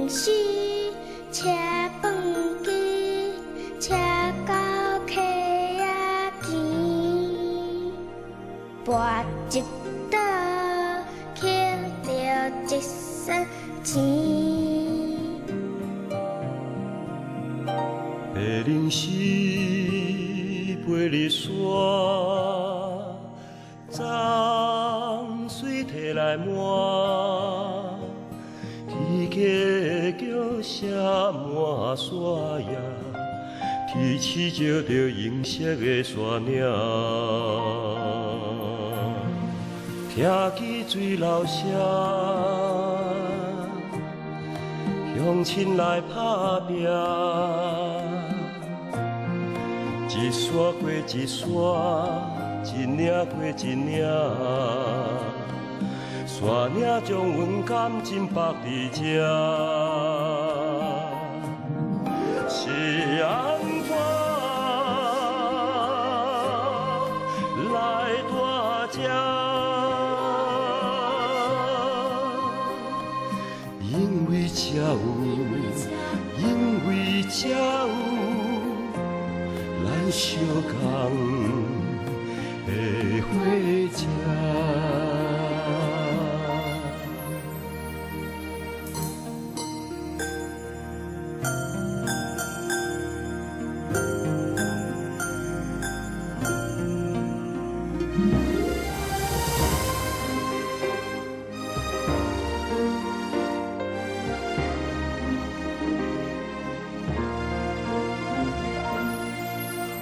时，车饭机，车到溪仔墘，跋一倒，捡着一身钱。白龙时飞入山，脏水摕来满，天客叫写满山野，天气照着银色的山岭，听见水流声。乡亲来打拼，一山过一山，一岭过一岭，山岭将阮感情放伫这，是安怎来大这？因为才有，因为才有咱相共的伙食。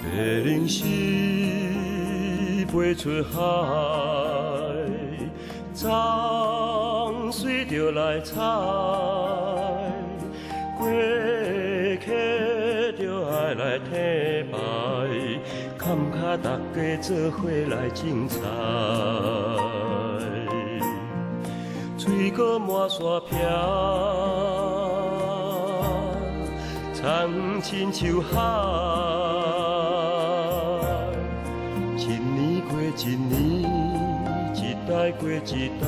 白龙时飞出海，脏水就来采，过客就爱来听牌，坎脚大家做伙来种菜，水果满山飘。长亲像海，一年过一年，一代过一代，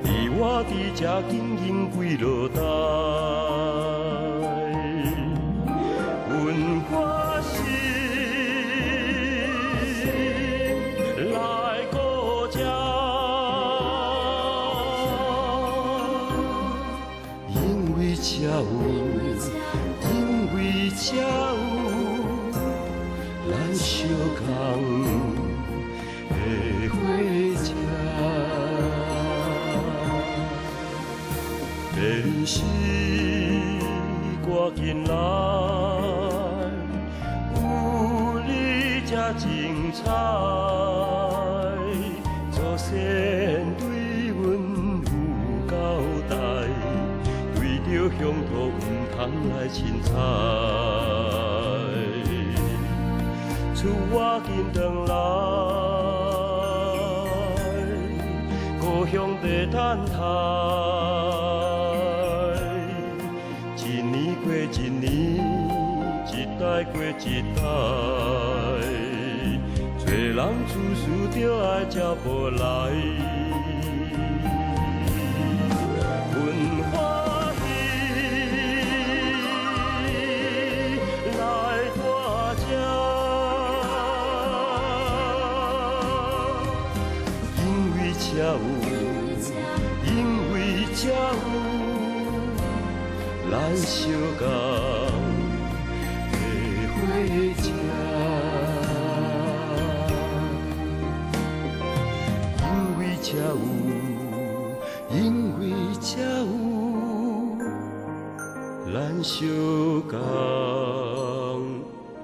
而我伫这经营几落代，阮发心来顾这。才有，因为才有咱相共的伙食。白龙时赶紧来，有你才精彩。祖先对阮有交代。着乡土唔通来凊彩，厝我紧回来，故乡地等待，一年过一年，一代过一代，做人处事着爱照步来。才有，因为才有咱相共的伙食。因为才有，因为才有咱相共的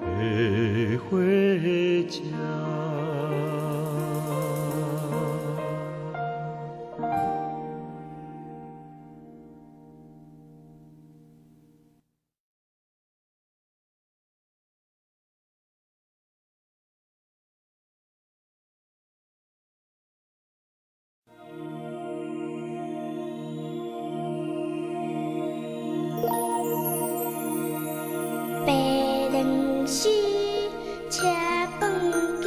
伙食。白龙时，车饭机，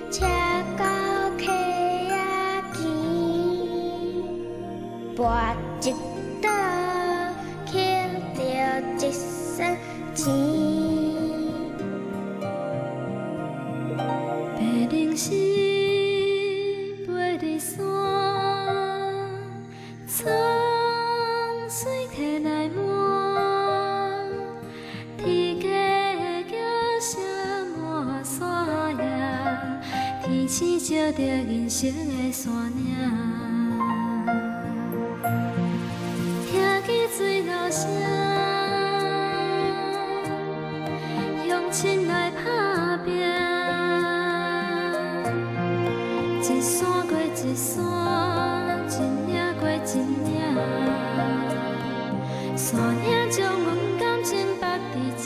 车到溪仔墘，跋一星照着人生的山岭，听见水流声，乡亲来打拼，一山过一山，一岭过一岭，山岭将阮感情放伫这。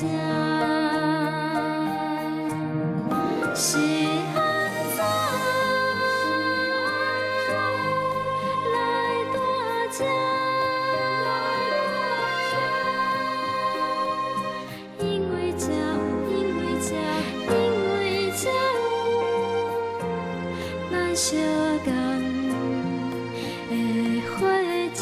是安怎来大这？因为这有，因为这，因为这有咱相共的伙食。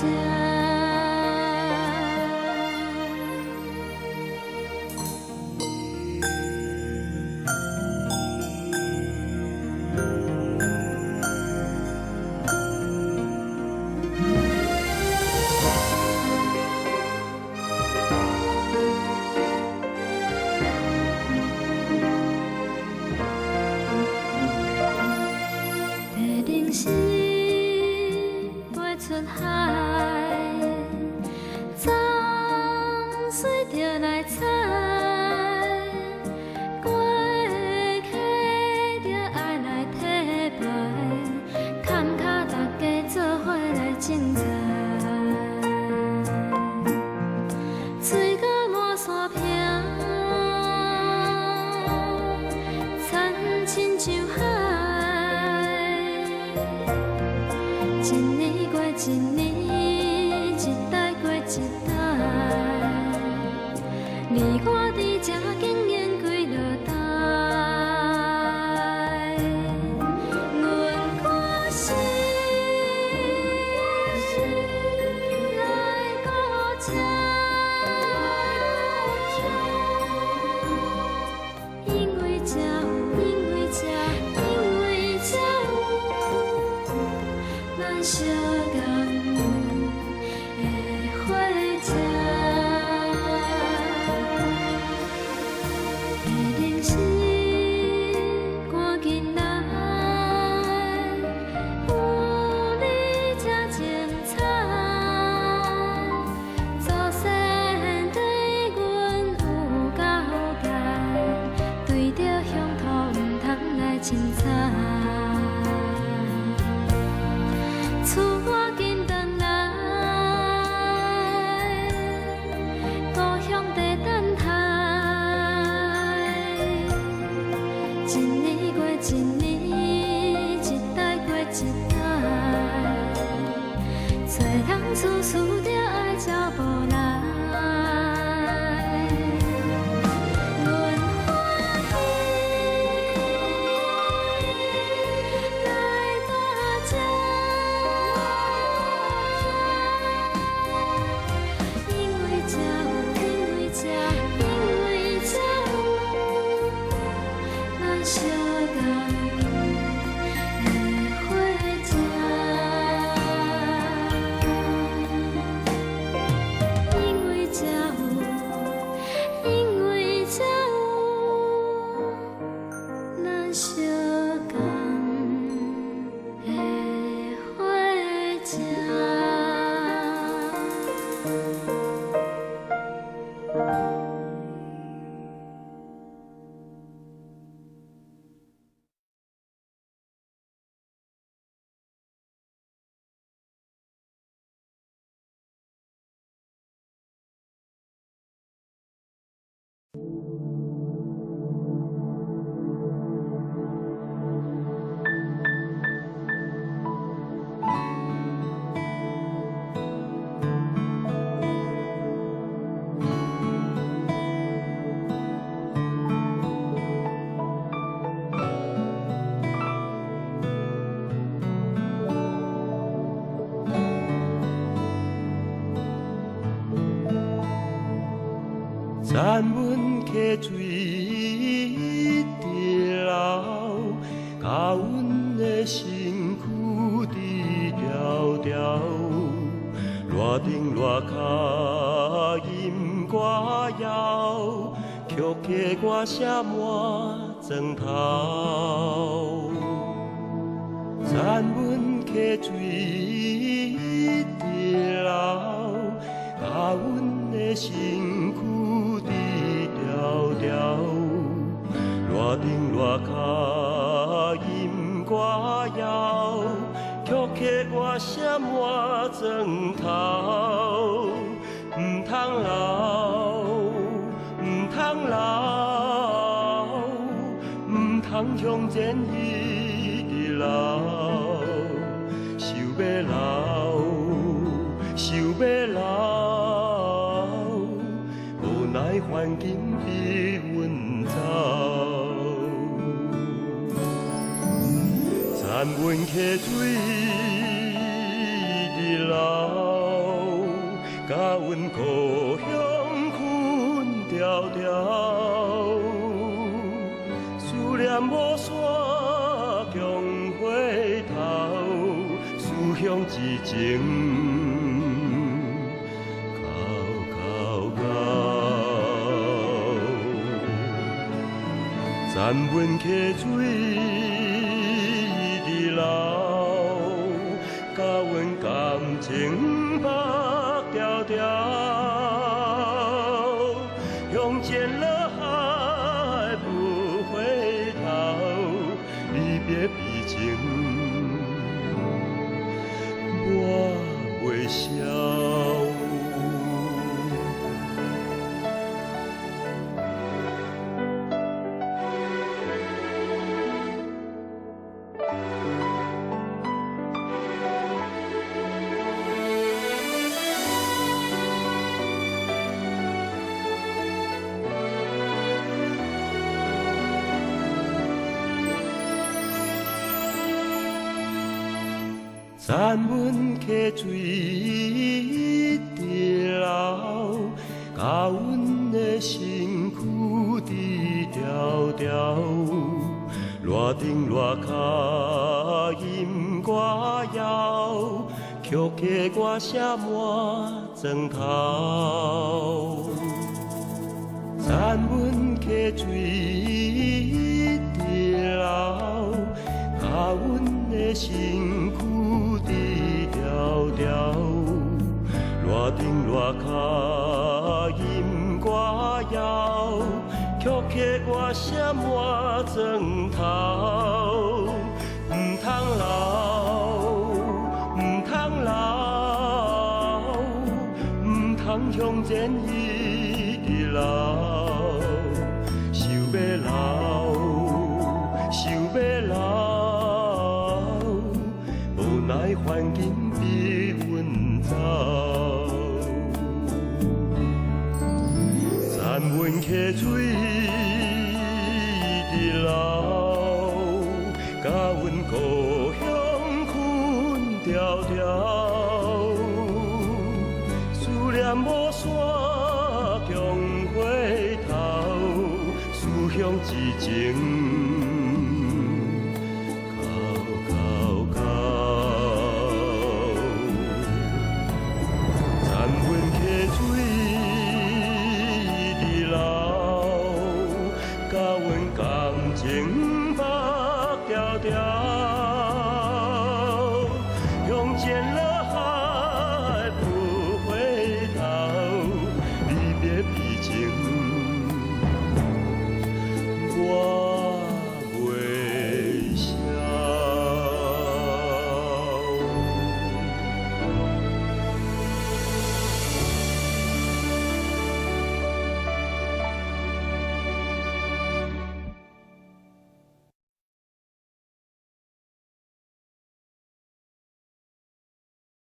是飞出海，脏水就来采，过溪就爱来提牌，坎脚大家做伙来种菜，水果满山坪，田亲像海。一年过一年，一代过一代，你我伫这经验几落代，阮歌声来鼓车，因为这有，因为这，因为这有。咱相共的伙食，的人生赶紧来，有你才精彩。祖先对阮有交代，对着乡土毋通来凊彩。厝赶紧回来，故乡地等待。一年过一年，一代过一代，做人处处着爱照无来。阮欢喜来大这。相共的伙食，因为这有，因为这有咱相共的伙食。咱阮溪水直流，甲阮的身躯直条条，热顶热脚音歌谣，曲客歌写满庄头。山阮溪水直流，甲阮的身躯直条条，热顶热脚饮歌谣，曲起我写满砖头，唔通留，唔通留，唔通向前一直流，想要留，想要留，无奈环境逼阮走。山阮溪水直流，甲阮故乡分条条，思念无煞强回头，思乡之情口口口。山阮溪水流，甲阮感情白条条，向前落海不回头，离别悲情我袂消。山阮溪水直流，甲阮的身躯直条条，热顶热脚饮歌谣，曲起我写满砖头。山阮溪水直流，甲阮的身躯直条条，热顶热脚饮歌谣，曲起我写满砖头，唔通留，唔通留，唔通向前一直流，想要留，想要留。奈环境逼阮走，山阮溪水直流，甲阮故乡分条条，思念无煞强回头，思乡之情。